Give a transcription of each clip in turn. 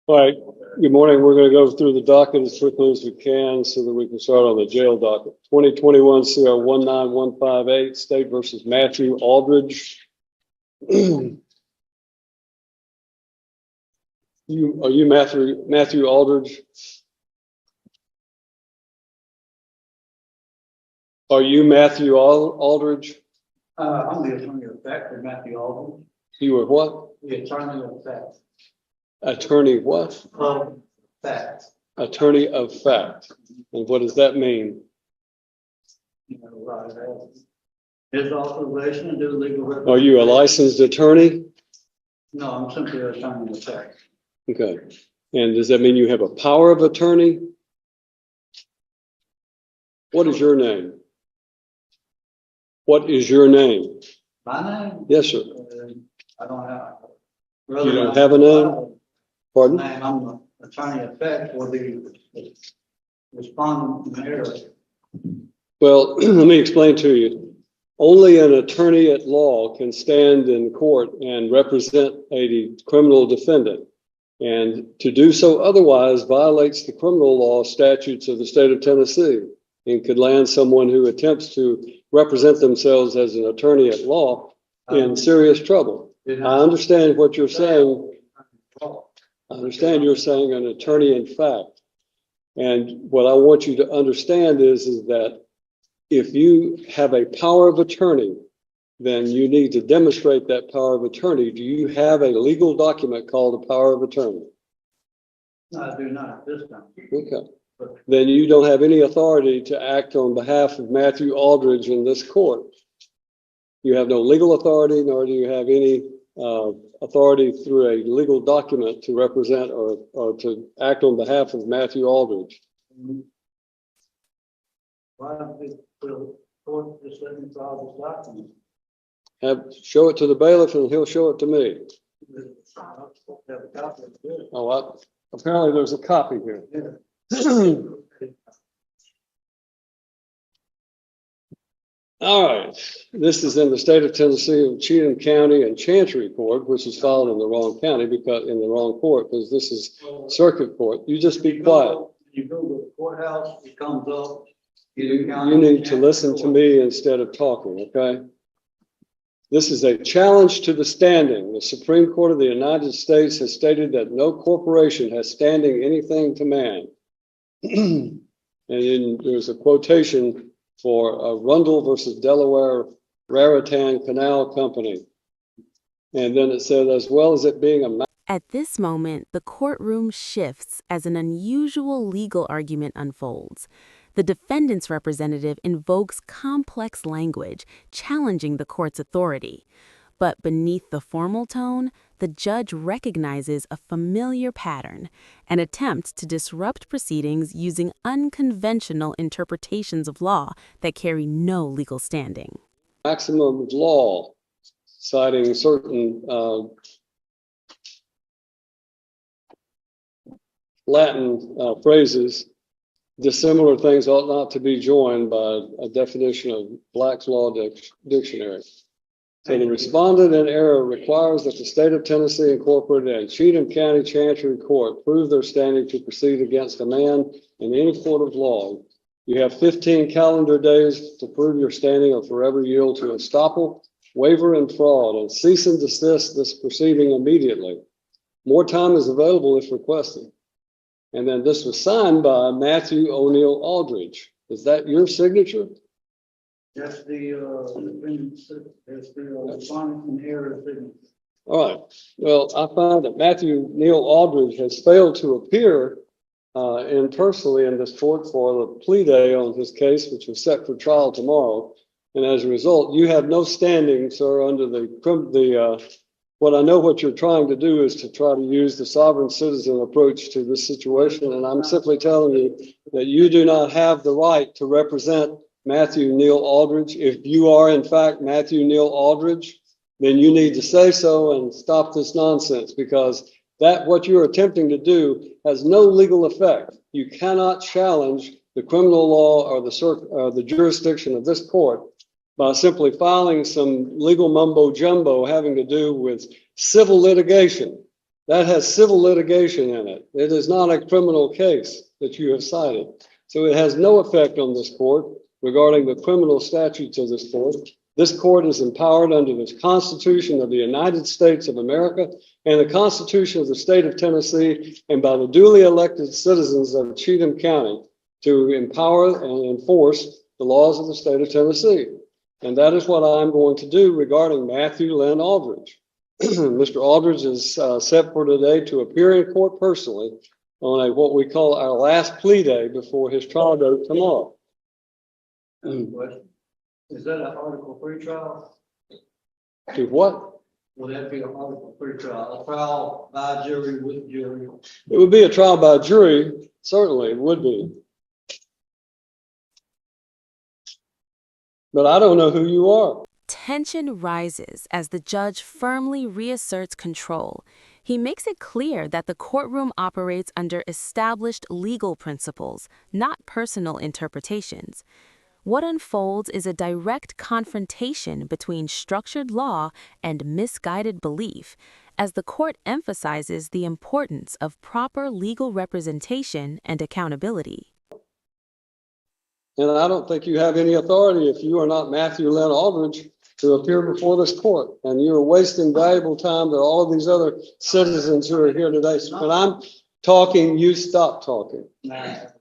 All right, good morning. We're going to go through the docket as quickly as we can so that we can start on the jail docket. 2021 CR 19158, State versus Matthew Aldridge. Are you Matthew Aldridge? Are you Matthew Aldridge? I'm the attorney of fact for Matthew Aldridge. You were what? The attorney of fact. Attorney what? Of fact. Attorney of fact. And what does that mean? You know, right. His authorization to do legal representation. Are you a licensed attorney? No, I'm simply an attorney of fact. Okay. And does that mean you have a power of attorney? What is your name? What is your name? My name? Yes, sir. I don't have. You don't have a name? Pardon? I'm the attorney of fact for the respondent in the area. Well, let me explain to you. Only an attorney at law can stand in court and represent a criminal defendant. And to do so otherwise violates the criminal law statutes of the state of Tennessee and could land someone who attempts to represent themselves as an attorney at law in serious trouble. I understand what you're saying. I understand you're saying an attorney in fact. And what I want you to understand is that if you have a power of attorney, then you need to demonstrate that power of attorney. Do you have a legal document called a power of attorney? No, I do not at this time. Okay. Then you don't have any authority to act on behalf of Matthew Aldridge in this court. You have no legal authority, nor do you have any authority through a legal document to represent or to act on behalf of Matthew Aldridge. Why don't the court just let me file this document? Show it to the bailiff and he'll show it to me. Oh, apparently there's a copy here. All right, this is in the state of Tennessee of Cheatham County and Chancery Court, which is filed in the wrong county because in the wrong court, because this is circuit court. You just be quiet. You go to the courthouse, it comes up. You need to listen to me instead of talking, okay? This is a challenge to the standing. The Supreme Court of the United States has stated that no corporation has standing anything to man. And then there's a quotation for Rundle versus Delaware Raritan Canal Company. And then it says, as well as it being a... At this moment, the courtroom shifts as an unusual legal argument unfolds. The defendant's representative invokes complex language, challenging the court's authority. But beneath the formal tone, the judge recognizes a familiar pattern, an attempt to disrupt proceedings using unconventional interpretations of law that carry no legal standing. Maximum of law, citing certain Latin phrases. Dissimilar things ought not to be joined by a definition of Black's Law Dictionary. So the respondent in error requires that the state of Tennessee Incorporated and Cheatham County Chancery Court prove their standing to proceed against a man in any court of law. You have 15 calendar days to prove your standing or forever yield to estoppel, waiver, and fraud, and cease and desist this proceeding immediately. More time is available if requested. And then this was signed by Matthew O'Neill Aldridge. Is that your signature? That's the respondent in error signature. All right. Well, I find that Matthew Neil Aldridge has failed to appear personally in this court for the plea day on his case, which is set for trial tomorrow. And as a result, you have no standing, sir, under what I know what you're trying to do is to try to use the sovereign citizen approach to this situation. And I'm simply telling you that you do not have the right to represent Matthew Neil Aldridge. If you are, in fact, Matthew Neil Aldridge, then you need to say so and stop this nonsense, because what you're attempting to do has no legal effect. You cannot challenge the criminal law or the jurisdiction of this court by simply filing some legal mumbo jumbo having to do with civil litigation. That has civil litigation in it. It is not a criminal case that you have cited. So it has no effect on this court regarding the criminal statutes of this court. This court is empowered under the Constitution of the United States of America and the Constitution of the state of Tennessee and by the duly elected citizens of Cheatham County to empower and enforce the laws of the state of Tennessee. And that is what I'm going to do regarding Matthew Lynn Aldridge. Mr. Aldridge is set for today to appear in court personally on what we call our last plea day before his trial date tomorrow. Question. Is that an Article 3 trial? To what? Will that be an Article 3 trial? A trial by jury with jury? It would be a trial by jury. Certainly it would be. But I don't know who you are. Tension rises as the judge firmly reasserts control. He makes it clear that the courtroom operates under established legal principles, not personal interpretations. What unfolds is a direct confrontation between structured law and misguided belief, as the court emphasizes the importance of proper legal representation and accountability. And I don't think you have any authority if you are not Matthew Lynn Aldridge to appear before this court. And you're wasting valuable time that all of these other citizens who are here today. So when I'm talking, you stop talking. No,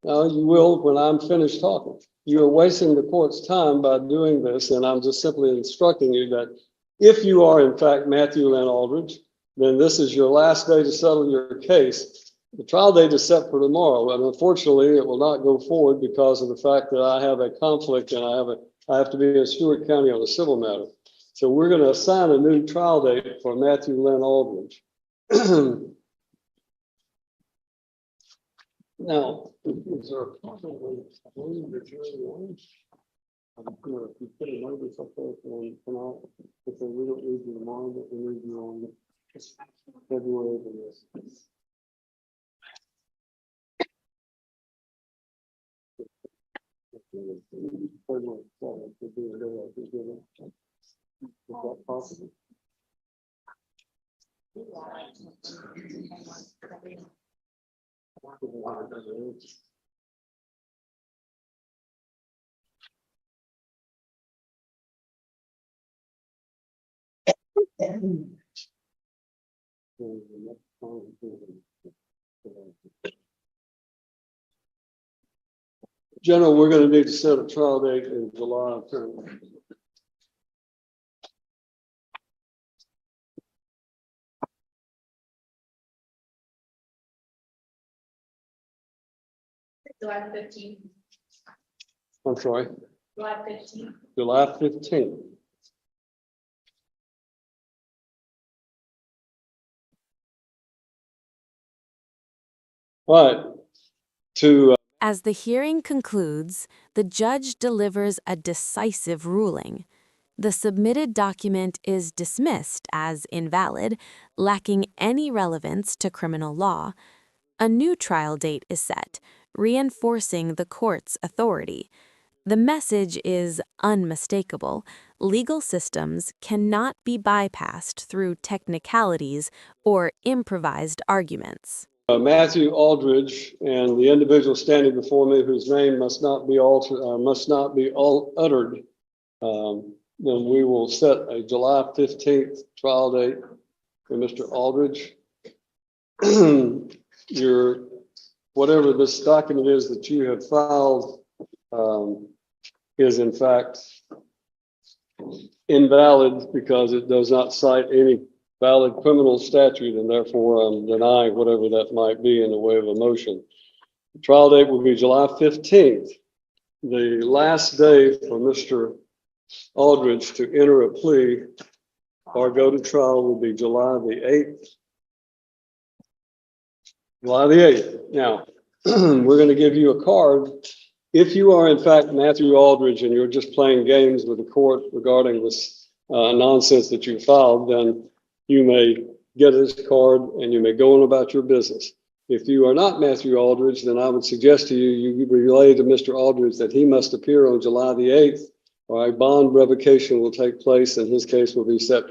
you will when I'm finished talking. You are wasting the court's time by doing this. And I'm just simply instructing you that if you are in fact Matthew Lynn Aldridge, then this is your last day to settle your case. The trial date is set for tomorrow, and unfortunately, it will not go forward because of the fact that I have a conflict and I have to be in Stewart County on a civil matter. So we're going to assign a new trial date for Matthew Lynn Aldridge. Now, is there a problem with the jury warrants? If you put a notice up there for tonight, if we don't need you tomorrow, but we need you on February the 6th. February 7th would be a day I could give it. Is that possible? General, we're going to need to set a trial date in July. July 15th. I'm sorry. July 15th. July 15th. All right. As the hearing concludes, the judge delivers a decisive ruling. The submitted document is dismissed as invalid, lacking any relevance to criminal law. A new trial date is set, reinforcing the court's authority. The message is unmistakable. Legal systems cannot be bypassed through technicalities or improvised arguments. Matthew Aldridge and the individual standing before me, whose name must not be uttered. Then we will set a July 15th trial date for Mr. Aldridge. Whatever this document is that you have filed is in fact invalid because it does not cite any valid criminal statute, and therefore I'm denying whatever that might be in the way of a motion. The trial date will be July 15th. The last day for Mr. Aldridge to enter a plea or go to trial will be July the 8th. July the 8th. Now, we're going to give you a card. If you are in fact Matthew Aldridge and you're just playing games with the court regarding this nonsense that you filed, then you may get this card and you may go on about your business. If you are not Matthew Aldridge, then I would suggest to you, you relay to Mr. Aldridge that he must appear on July the 8th, or a bond revocation will take place, and his case will be set,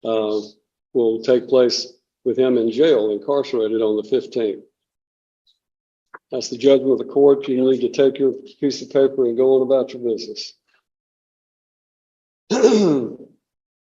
will take place with him in jail, incarcerated on the 15th. That's the judgment of the court. You need to take your piece of paper and go on about your business.